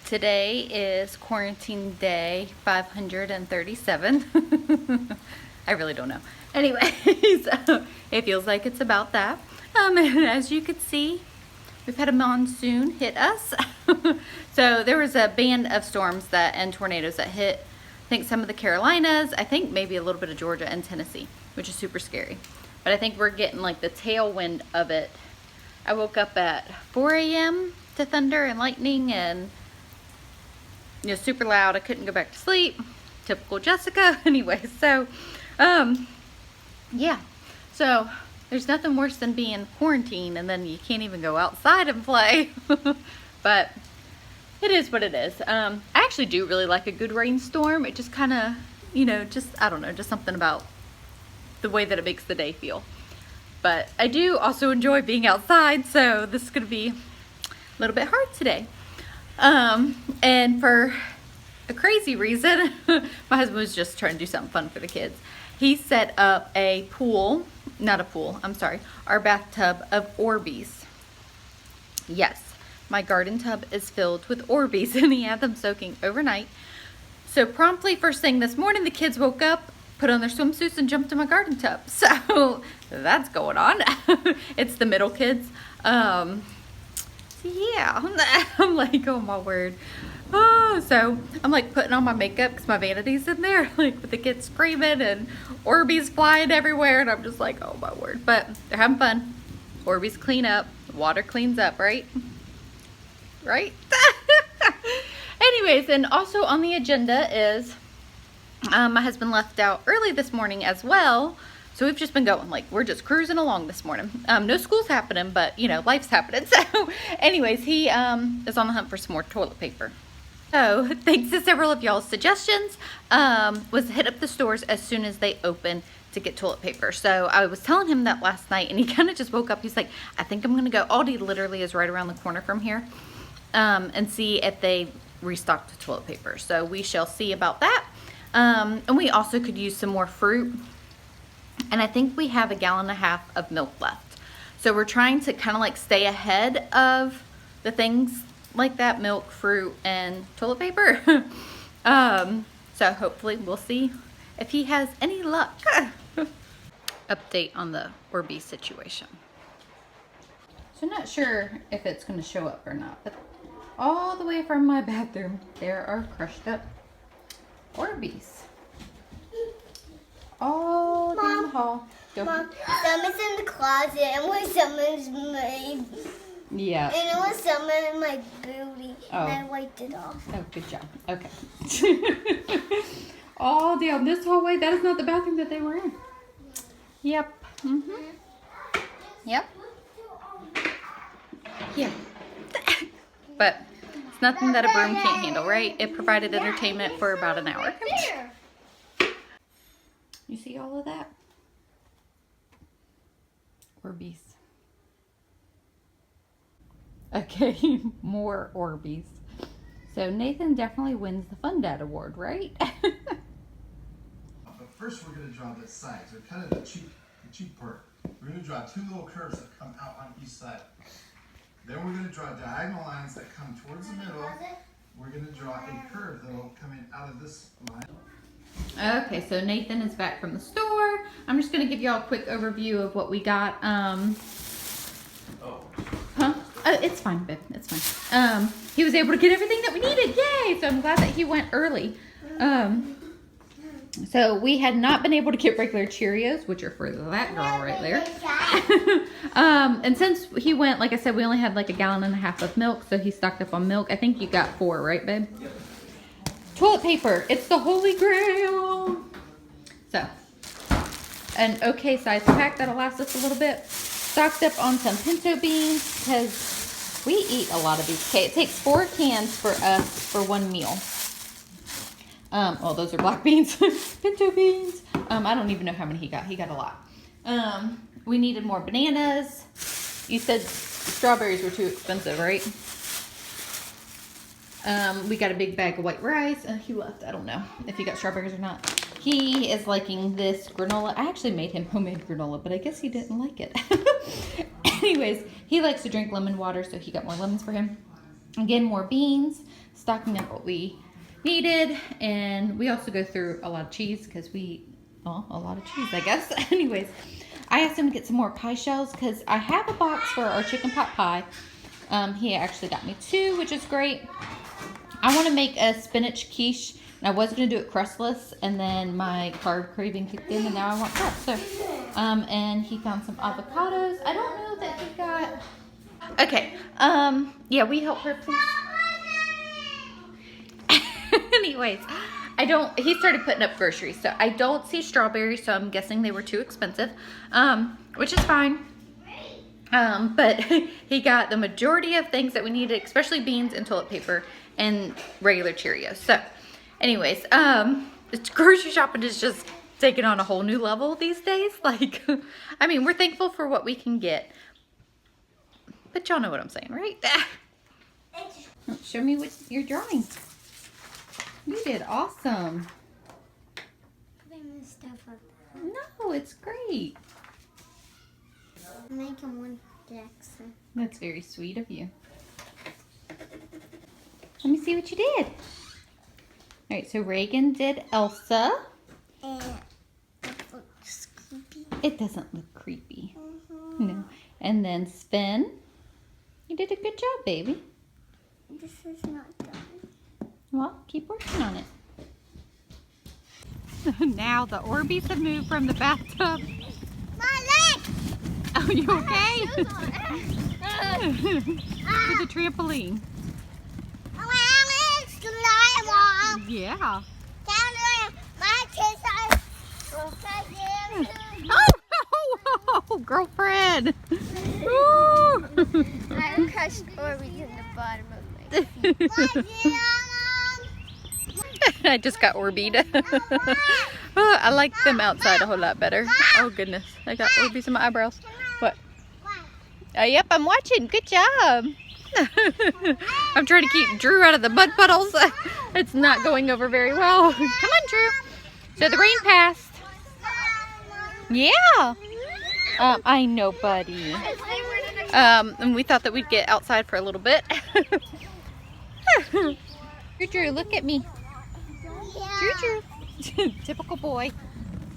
Today is quarantine day 537. I really don't know. Anyways, it feels like it's about that. And as you can see, we've had a monsoon hit us. So there was a band of storms and tornadoes that hit, I think, some of the Carolinas, I think maybe a little bit of Georgia and Tennessee, which is super scary. But I think we're getting like the tailwind of it. I woke up at 4 a.m. to thunder and lightning and super loud. I couldn't go back to sleep. Typical Jessica. Anyway, so yeah. So there's nothing worse than being quarantined and then you can't even go outside and play. But it is what it is. I actually do really like a good rainstorm. It just kind of, I don't know, just something about the way that it makes the day feel. But I do also enjoy being outside, so this is going to be a little bit hard today. And for a crazy reason, my husband was just trying to do something fun for the kids. He set up our bathtub of Orbeez. Yes, my garden tub is filled with Orbeez and he had them soaking overnight. So promptly first thing this morning, the kids woke up, put on their swimsuits and jumped in my garden tub. So that's going on. It's the middle kids. Yeah, I'm like, oh my word. Oh, so I'm like putting on my makeup because my vanity's in there, like with the kids screaming and Orbeez flying everywhere, and I'm just like, oh my word. But they're having fun. Orbeez clean up, water cleans up, right? Right? Anyways, and also on the agenda is my husband left out early this morning as well. So we've just been going, like, we're just cruising along this morning. No school's happening, but, life's happening. So, anyways, he is on the hunt for some more toilet paper. So, thanks to several of y'all's suggestions, was hit up the stores as soon as they open to get toilet paper. So, I was telling him that last night, and he kind of just woke up. He's like, I think I'm going to go. Aldi literally is right around the corner from here, and see if they restocked the toilet paper. So, we shall see about that. And we also could use some more fruit. And I think we have 1.5 gallons of milk left. So we're trying to kind of like stay ahead of the things like that, milk, fruit, and toilet paper. So hopefully we'll see if he has any luck. Update on the Orbeez situation. So I'm not sure if it's going to show up or not, but all the way from my bathroom, there are crushed up Orbeez. All down the hall. Mom, someone's in the closet and when someone's made. Yeah. And it was someone in my booty. Oh. And I wiped it off. Oh, good job. Okay. All down this hallway. That is not the bathroom that they were in. Yep. Yep. Yeah. But it's nothing that a broom can't handle, right? It provided entertainment for about an hour. You see all of that? Orbeez. Okay, more Orbeez. So Nathan definitely wins the Fun Dad Award, right? But first we're going to draw the sides. They're kind of the cheap part. We're going to draw 2 little curves that come out on each side. Then we're going to draw diagonal lines that come towards the middle. We're going to draw a curve that will come in out of this line. Okay, so Nathan is back from the store. I'm just gonna give y'all a quick overview of what we got. It's fine, babe. It's fine. He was able to get everything that we needed. Yay! So I'm glad that he went early. So we had not been able to get regular Cheerios, which are for that girl right there. And since he went, like I said, we only had like 1.5 gallons of milk, so he stocked up on milk. I think you got 4, right, babe? Yep. Toilet paper, it's the holy grail. So, an okay size pack that'll last us a little bit. Stocked up on some pinto beans because we eat a lot of these. Okay, it takes 4 cans for us for 1 meal. Well, those are black beans, pinto beans. I don't even know how many he got. He got a lot. We needed more bananas. You said strawberries were too expensive, right? We got a big bag of white rice. He left. I don't know if he got strawberries or not. He is liking this granola. I actually made him homemade granola, but I guess he didn't like it. Anyways, he likes to drink lemon water, so he got more lemons for him. Again, more beans. stocking up what we needed, and we also go through a lot of cheese because a lot of cheese, I guess. Anyways, I asked him to get some more pie shells because I have a box for our chicken pot pie. He actually got me 2, which is great. I want to make a spinach quiche, and I was going to do it crustless, and then my carb craving kicked in, and now I want crust. So, and he found some avocados. I don't know that he got... Okay, yeah, we help her, please. Anyways, he started putting up groceries, so I don't see strawberries, so I'm guessing they were too expensive, which is fine. But he got the majority of things that we needed, especially beans and toilet paper and regular Cheerios. So anyways, this grocery shopping is just taking on a whole new level these days. Like, I mean, we're thankful for what we can get, but y'all know what I'm saying, right? Show me what you're drawing. You did awesome. No, it's great. I'm making one Jackson. That's very sweet of you. Let me see what you did. All right, so Reagan did Elsa. And it looks creepy. It doesn't look creepy. No. And then Sven. You did a good job, baby. This is not done. Well, keep working on it. Now the Orbeez have moved from the bathtub. My leg! Oh, you okay? To the trampoline. Yeah. Oh, girlfriend. Ooh. I crushed Orbeez in the bottom of my feet. I just got Orbeez. Oh, I like them outside a whole lot better. Oh goodness, I got Orbeez in my eyebrows. What? Yep, I'm watching. Good job. I'm trying to keep Drew out of the mud puddles. It's not going over very well. Come on, Drew. So the rain passed. Yeah. I know, buddy. And we thought that we'd get outside for a little bit. Drew, look at me. Drew. Typical boy.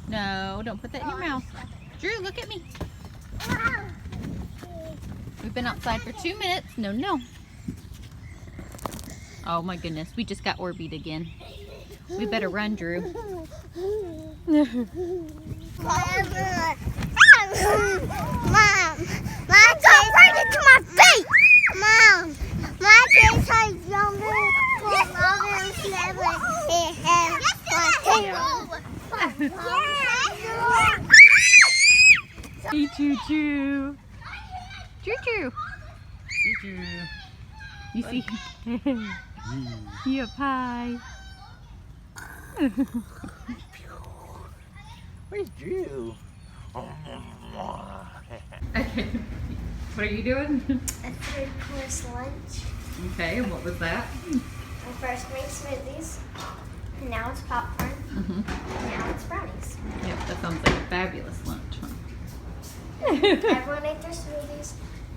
No, don't put that in your mouth. Drew, look at me. We've been outside for 2 minutes. No. Oh my goodness, we just got Orbeez again. We better run, Drew. Mom, don't bring it to my face! Mom, my face is younger than mother's never. Hey, Choo-choo. Choo-choo. Choo-choo. You see? You a pie. Where's Drew? Okay. What are you doing? A 3-course lunch. Okay, and what was that? I first made smoothies. And now it's popcorn. And now it's brownies. Yep, that sounds like a fabulous lunch, huh? Everyone ate their smoothies.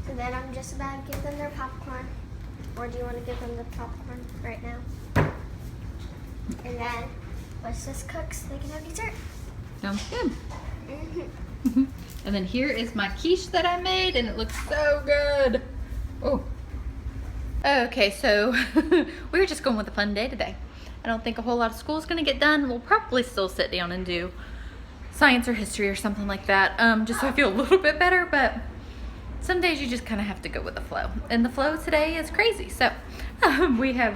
So then I'm just about to give them their popcorn. Or do you want to give them the popcorn right now? And then once this cooks, they can have dessert. Sounds good. And then here is my quiche that I made, and it looks so good. Oh. Okay, so we're just going with a fun day today. I don't think a whole lot of school is going to get done. We'll probably still sit down and do science or history or something like that, just so I feel a little bit better, but some days you just kind of have to go with the flow. And the flow today is crazy. So we have,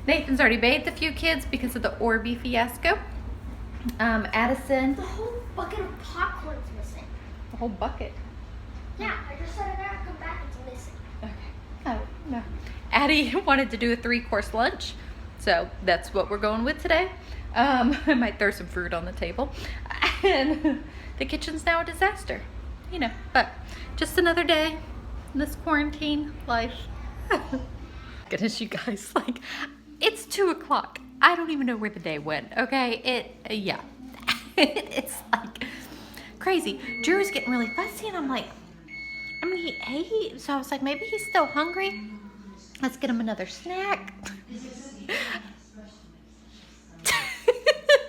Nathan's already bathed a few kids because of the Orbeez fiasco. Addison. The whole bucket of popcorn's missing. The whole bucket. Yeah, I just set it there, come back, it's missing. Okay. Oh, no. Addie wanted to do a 3-course lunch, so that's what we're going with today. I might throw some fruit on the table. And the kitchen's now a disaster, you know, but just another day in this quarantine life. Goodness, you guys, like, it's 2 o'clock. I don't even know where the day went, okay? Yeah. It's like crazy. Drew's getting really fussy, and I'm like, I mean, he ate, so I was like, maybe he's still hungry. Let's get him another snack.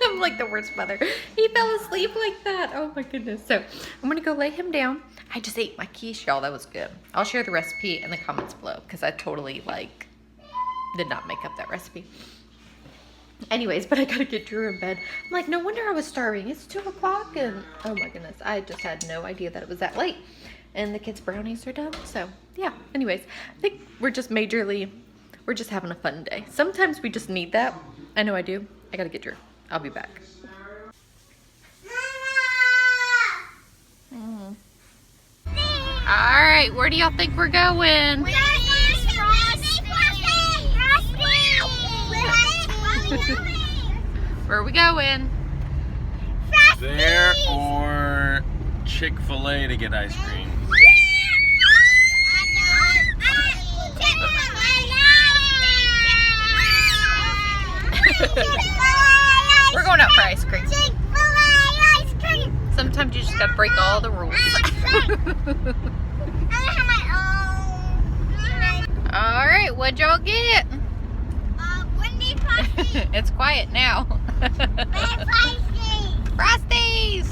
I'm like the worst mother. He fell asleep like that. Oh my goodness. So I'm gonna go lay him down. I just ate my quiche, y'all. That was good. I'll share the recipe in the comments below because I totally did not make up that recipe. Anyways, but I gotta get Drew in bed. I'm like, no wonder I was starving. It's 2 o'clock and oh my goodness, I just had no idea that it was that late. And the kids' brownies are done. So yeah, anyways, I think we're just having a fun day. Sometimes we just need that. I know I do. I gotta get Drew. I'll be back. All right, where do y'all think we're going? Where are we going? There or Chick-fil-A to get ice cream. We're going out for ice cream. Sometimes you just gotta break all the rules. All right, what'd y'all get? It's quiet now. Frosties!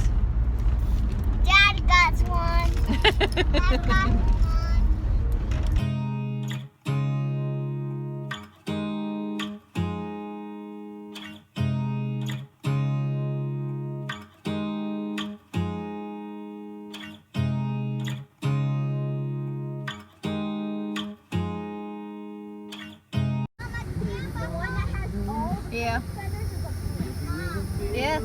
Dad got one. Dad got one. Yeah. Yes.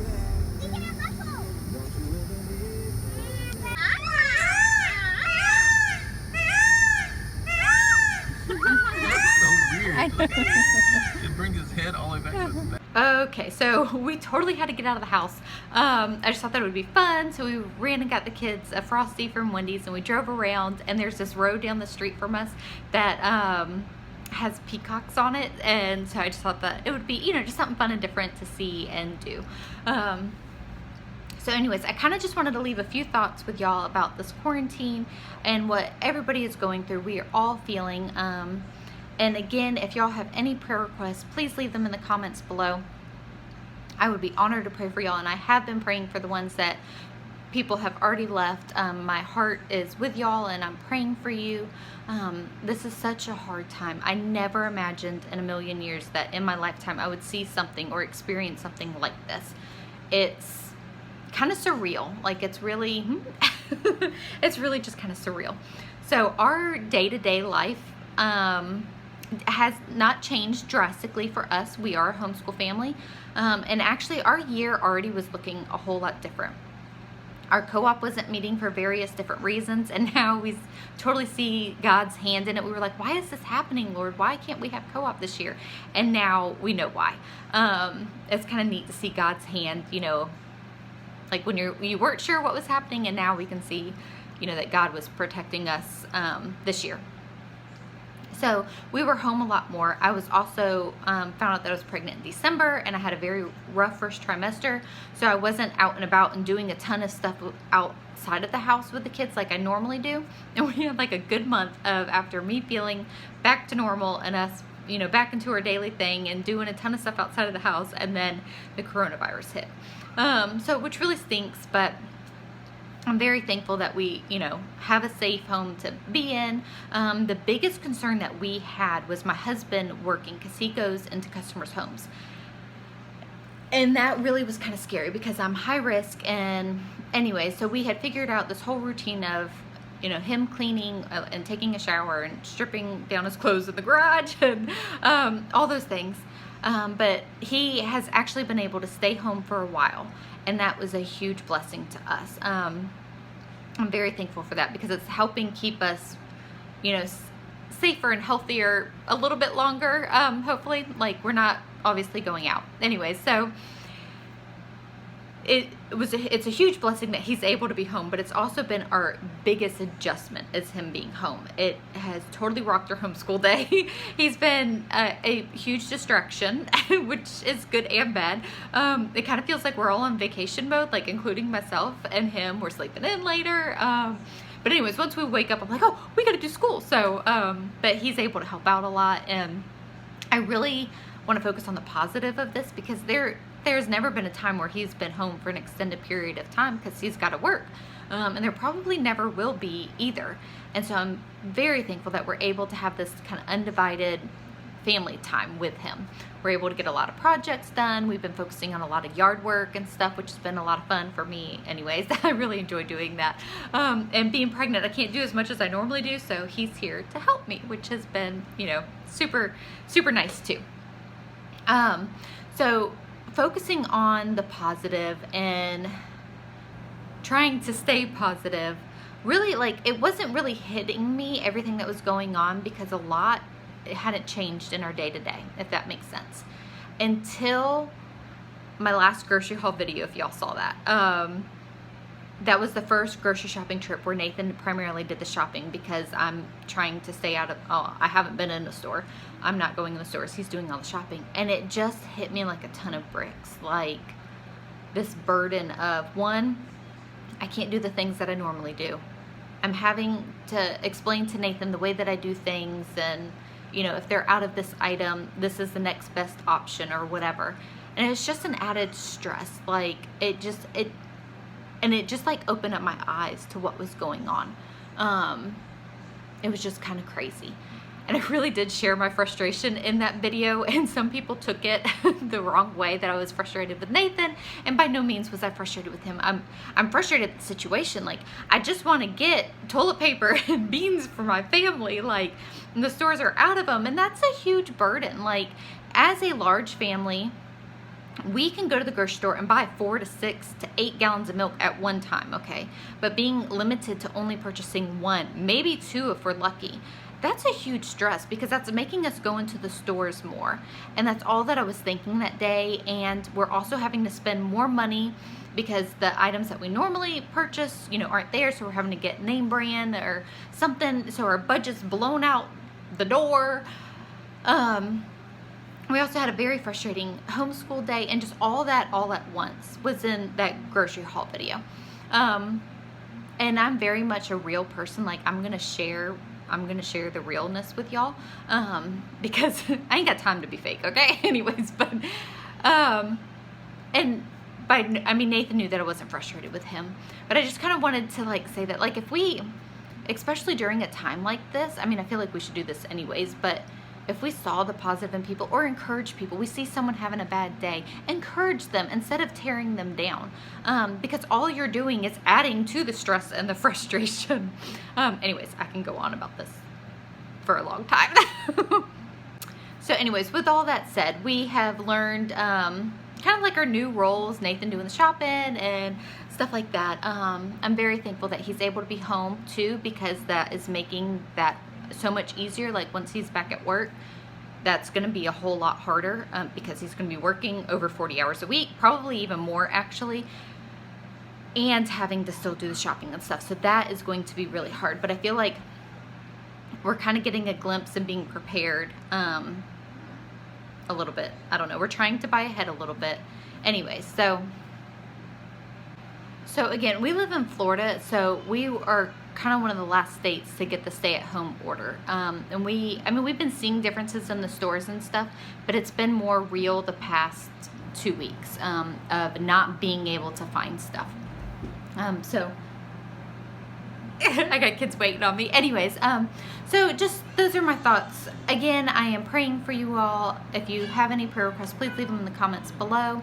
I know. It brings his head all the way back to his neck. Okay, so we totally had to get out of the house. I just thought that it would be fun, so we ran and got the kids a Frosty from Wendy's, and we drove around, and there's this road down the street from us that has peacocks on it, and so I just thought that it would be, just something fun and different to see and do. So anyways, I kind of just wanted to leave a few thoughts with y'all about this quarantine and what everybody is going through. We are all feeling. And again, if y'all have any prayer requests, please leave them in the comments below. I would be honored to pray for y'all, and I have been praying for the ones that people have already left. My heart is with y'all, and I'm praying for you. This is such a hard time. I never imagined in a million years that in my lifetime I would see something or experience something like this. It's kind of surreal. It's really, it's really just kind of surreal. So our day-to-day life has not changed drastically for us. We are a homeschool family. And actually our year already was looking a whole lot different. Our co-op wasn't meeting for various different reasons, and now we totally see God's hand in it. We were like, why is this happening, Lord? Why can't we have co-op this year? And now we know why. It's kind of neat to see God's hand, like when you weren't sure what was happening, and now we can see, that God was protecting us this year. So we were home a lot more. I was also found out that I was pregnant in December, and I had a very rough first trimester. So I wasn't out and about and doing a ton of stuff outside of the house with the kids like I normally do. And we had a good month of, after me feeling back to normal and us, back into our daily thing and doing a ton of stuff outside of the house, and then the coronavirus hit. So which really stinks, but I'm very thankful that we, have a safe home to be in. The biggest concern that we had was my husband working, because he goes into customers' homes. And that really was kind of scary because I'm high risk. And anyway, so we had figured out this whole routine of, him cleaning and taking a shower and stripping down his clothes in the garage and all those things. But he has actually been able to stay home for a while, and that was a huge blessing to us. I'm very thankful for that because it's helping keep us, safer and healthier a little bit longer, hopefully. We're not obviously going out. Anyway, so it's a huge blessing that he's able to be home, but it's also been our biggest adjustment is him being home. It has totally rocked our homeschool day. He's been a huge distraction, which is good and bad. It kind of feels like we're all on vacation mode, including myself and him. We're sleeping in later. But anyways, once we wake up, I'm like, oh, we got to do school. So, but he's able to help out a lot. And I really want to focus on the positive of this because there's never been a time where he's been home for an extended period of time because he's got to work. And there probably never will be either. And so I'm very thankful that we're able to have this kind of undivided family time with him. We're able to get a lot of projects done. We've been focusing on a lot of yard work and stuff, which has been a lot of fun for me anyways. I really enjoy doing that. And being pregnant, I can't do as much as I normally do, so he's here to help me, which has been, you know, super, super nice too. So focusing on the positive and trying to stay positive, really, like, it wasn't really hitting me, everything that was going on, because a lot, it hadn't changed in our day-to-day, if that makes sense, until my last grocery haul video, if y'all saw that. That was the first grocery shopping trip where Nathan primarily did the shopping because I'm trying to stay out of, I haven't been in the store. I'm not going in the stores. He's doing all the shopping. And it just hit me like a ton of bricks. Like this burden of, one, I can't do the things that I normally do. I'm having to explain to Nathan the way that I do things, and you know, if they're out of this item, this is the next best option or whatever. And it's just an added stress. Like it just like opened up my eyes to what was going on. It was just kind of crazy. And I really did share my frustration in that video, and some people took it the wrong way, that I was frustrated with Nathan, and by no means was I frustrated with him. I'm frustrated at the situation. Like, I just want to get toilet paper and beans for my family, like, and the stores are out of them, and that's a huge burden. Like, as a large family, we can go to the grocery store and buy 4 to 6 to 8 gallons of milk at one time, okay? But being limited to only purchasing 1, maybe 2 if we're lucky, that's a huge stress because that's making us go into the stores more. And that's all that I was thinking that day. And we're also having to spend more money because the items that we normally purchase, you know, aren't there. So we're having to get name brand or something. So our budget's blown out the door. We also had a very frustrating homeschool day, and just all that all at once was in that grocery haul video. And I'm very much a real person. Like, I'm gonna share the realness with y'all, because I ain't got time to be fake, okay? Anyways, but, and I mean, Nathan knew that I wasn't frustrated with him, but I just kind of wanted to, like, say that, like, if we, especially during a time like this, I mean, I feel like we should do this anyways, but if we saw the positive in people or encourage people, we see someone having a bad day, encourage them instead of tearing them down, because all you're doing is adding to the stress and the frustration. Anyways, I can go on about this for a long time. So anyways, with all that said, we have learned kind of like our new roles, Nathan doing the shopping and stuff like that. I'm very thankful that he's able to be home too, because that is making that so much easier. Like, once he's back at work, that's going to be a whole lot harder, because he's going to be working over 40 hours a week, probably even more actually, and having to still do the shopping and stuff. So that is going to be really hard. But I feel like we're kind of getting a glimpse and being prepared a little bit. I don't know. We're trying to buy ahead a little bit. Anyways, so again, we live in Florida, so we are kind of one of the last states to get the stay-at-home order. And we've been seeing differences in the stores and stuff, but it's been more real the past 2 weeks of not being able to find stuff. So I got kids waiting on me. Anyways, so just those are my thoughts. Again, I am praying for you all. If you have any prayer requests, please leave them in the comments below.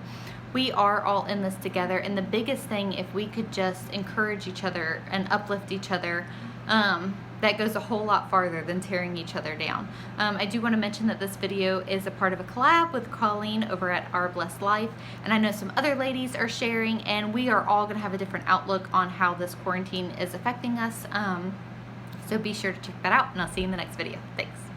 We are all in this together, and the biggest thing, if we could just encourage each other and uplift each other, that goes a whole lot farther than tearing each other down. I do want to mention that this video is a part of a collab with Colleen over at Our Blessed Life, and I know some other ladies are sharing, and we are all going to have a different outlook on how this quarantine is affecting us. So be sure to check that out, and I'll see you in the next video. Thanks.